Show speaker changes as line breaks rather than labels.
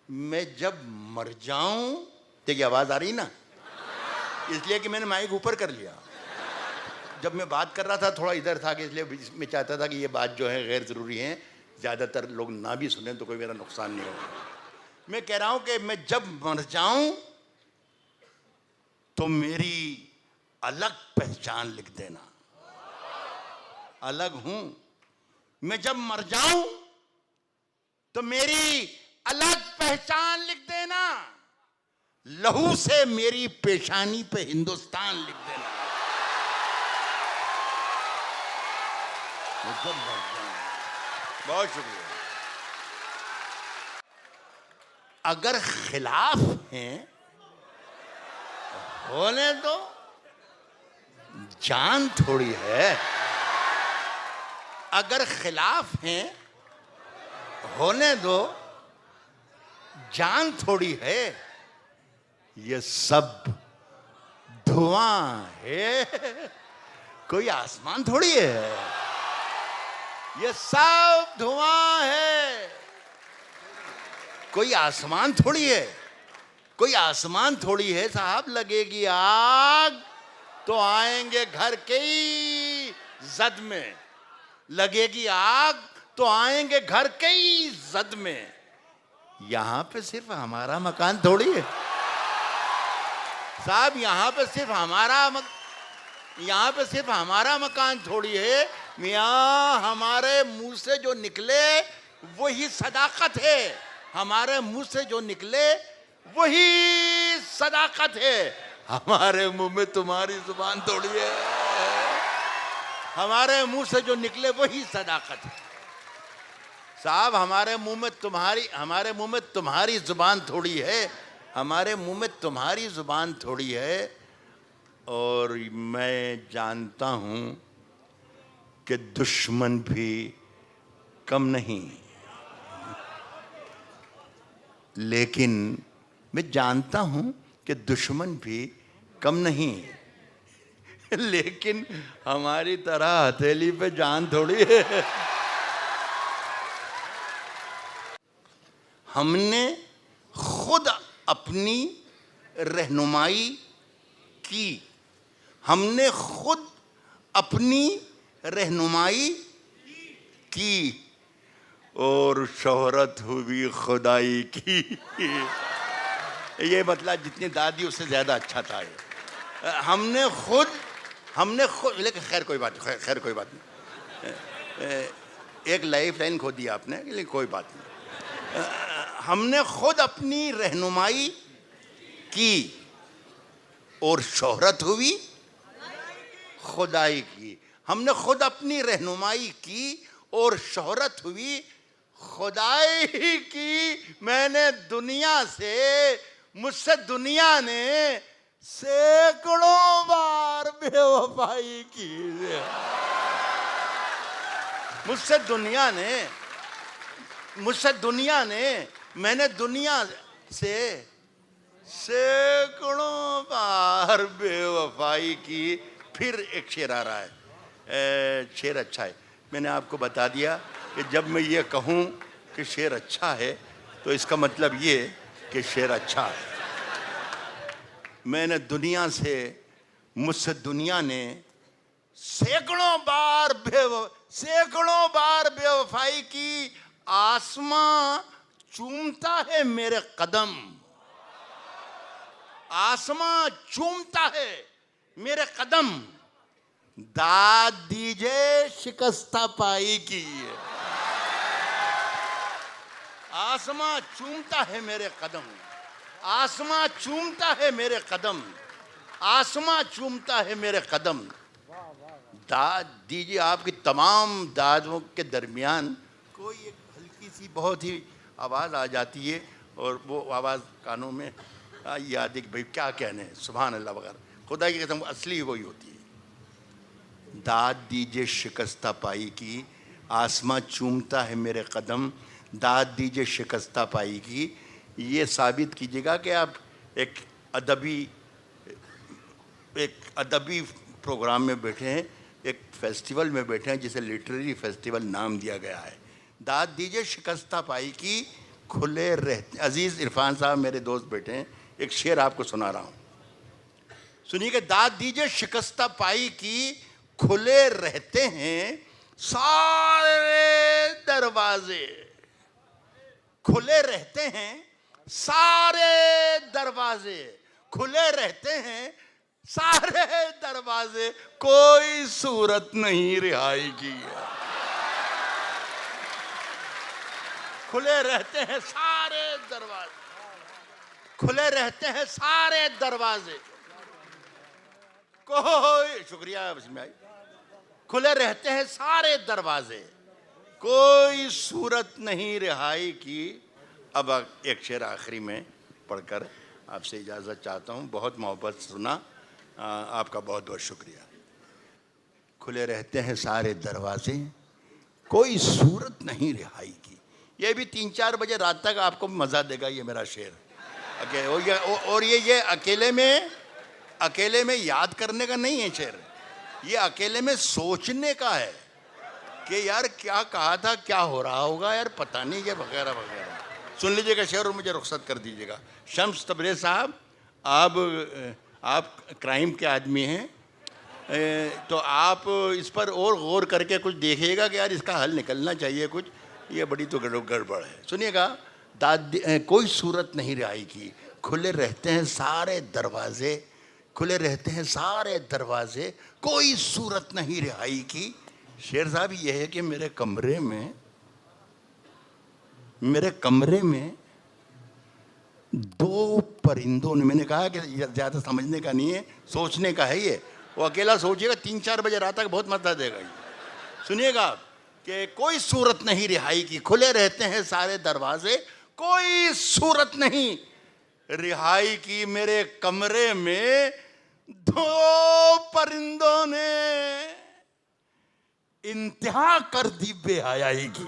मैं जब मर जाऊं, देखिए आवाज आ रही ना, इसलिए कि मैंने माइक ऊपर कर लिया। जब मैं बात कर रहा था थोड़ा इधर था कि इसलिए मैं चाहता था कि ये बात जो है गैर ज़रूरी है, ज़्यादातर लोग ना भी सुने तो कोई मेरा नुकसान नहीं होगा। मैं कह रहा हूं कि मैं जब मर जाऊं तो मेरी अलग पहचान लिख देना। अलग हूं मैं, जब मर जाऊं तो मेरी अलग पहचान लिख देना। लहू से मेरी पेशानी पे हिंदुस्तान लिख देना। मैं जब मर जाऊं। बहुत शुक्रिया। अगर खिलाफ हैं होने दो, जान थोड़ी है। अगर खिलाफ हैं होने दो, जान थोड़ी है। ये सब धुआं है, कोई आसमान थोड़ी है। ये सब धुआं है, कोई आसमान थोड़ी है। कोई आसमान थोड़ी है साहब। लगेगी आग तो आएंगे घर के ही जद में। लगेगी आग तो आएंगे घर के ही जद में। यहां पे सिर्फ हमारा मकान थोड़ी है साहब। यहां पे सिर्फ हमारा मकान थोड़ी है। मियां हमारे मुंह से जो निकले वही सदाकत है। हमारे मुंह से जो निकले वही सदाकत है। हमारे मुंह में तुम्हारी जुबान थोड़ी है। हमारे मुंह से जो निकले वही सदाकत है साहब। हमारे मुंह में तुम्हारी जुबान थोड़ी है। हमारे मुंह में तुम्हारी जुबान थोड़ी है। और मैं जानता हूं कि दुश्मन भी कम नहीं। लेकिन मैं जानता हूं कि दुश्मन भी कम नहीं। लेकिन हमारी तरह हथेली पे जान थोड़ी है। हमने खुद अपनी रहनुमाई की। हमने खुद अपनी रहनुमाई की और शोहरत हुई खुदाई की। ये मतलब जितनी दादी उससे ज़्यादा अच्छा था ये। हमने खुद लेकिन खैर कोई बात नहीं। एक लाइफ लाइन खो दिया आपने, लेकिन कोई बात नहीं। हमने खुद अपनी रहनुमाई की और शोहरत हुई खुदाई की। हमने खुद अपनी रहनुमाई की और शोहरत हुई खुदाई की। मुझसे दुनिया ने सैकड़ों बार बेवफाई की। मैंने दुनिया से सैकड़ों बार बेवफाई की। फिर एक शेर आ रहा है। शेर अच्छा है। मैंने आपको बता दिया कि जब मैं ये कहूँ कि शेर अच्छा है तो इसका मतलब ये कि शेर अच्छा है। मुझसे दुनिया ने सैकड़ों बार बेवफाई की। आसमां चूमता है मेरे कदम। आसमां चूमता है मेरे कदम। दाद दीजिए शिकस्ता पाई की। आसमां चूमता है मेरे कदम। आसमां चूमता है मेरे कदम। आसमां चूमता है मेरे कदम। दाद दीजिए। आपकी तमाम दादों के दरमियान कोई एक हल्की सी बहुत ही आवाज़ आ जाती है और वो आवाज़ कानों में याद है कि भाई क्या कहने हैं, सुभान अल्लाह वगैरह। खुदा की कसम असली वही होती है। दाद दीजिए शिकस्ता पाई की। आसमां चूमता है मेरे कदम। दाद दीजिए शिकस्ता पाई की। ये साबित कीजिएगा कि आप एक अदबी प्रोग्राम में बैठे हैं, एक फेस्टिवल में बैठे हैं जिसे लिटरेरी फेस्टिवल नाम दिया गया है। दाद दीजिए शिकस्ता पाई की खुले रहते। अजीज इरफान साहब मेरे दोस्त बैठे हैं, एक शेर आपको सुना रहा हूं, सुनिए। दाद दीजिए शिकस्ता पाई की, खुले रहते हैं सारे दरवाजे, खुले रहते हैं सारे दरवाजे, खुले रहते हैं सारे दरवाजे, कोई सूरत नहीं रिहाई की। खुले रहते हैं सारे दरवाजे, खुले रहते हैं सारे दरवाजे, कोई, शुक्रिया भाई, खुले रहते हैं सारे दरवाजे, कोई सूरत नहीं रिहाई की। अब एक शेर आखिरी में पढ़कर आपसे इजाज़त चाहता हूँ। बहुत मोहब्बत सुना, आपका बहुत बहुत शुक्रिया। खुले रहते हैं सारे दरवाजे, कोई सूरत नहीं रिहाई की। ये भी 3-4 बजे रात तक आपको मज़ा देगा ये मेरा शेर। और ये अकेले में याद करने का नहीं है शेर, ये अकेले में सोचने का है कि यार क्या कहा था, क्या हो रहा होगा यार, पता नहीं, ये वगैरह वगैरह। सुन लीजिएगा शेर और मुझे रुख्सत कर दीजिएगा। शम्स तबरेज़ साहब, आप क्राइम के आदमी हैं, तो आप इस पर और गौर करके कुछ देखिएगा कि यार इसका हल निकलना चाहिए कुछ, ये बड़ी तो गड़बड़ है। सुनिएगा, कोई सूरत नहीं रिहाई की, खुले रहते हैं सारे दरवाजे, खुले रहते हैं सारे दरवाजे, कोई सूरत नहीं रिहाई की। शेर साहब ये है कि मेरे कमरे में 2 परिंदों ने, मैंने कहा कि ज़्यादा समझने का नहीं है, सोचने का है ये, वो अकेला सोचिएगा 3-4 बजे रात तक बहुत मजा देगा ये। सुनिएगा कि कोई सूरत नहीं रिहाई की, खुले रहते हैं सारे दरवाजे, कोई सूरत नहीं रिहाई की। मेरे कमरे में 2 परिंदों ने इंतहा कर दी बेहयाई की।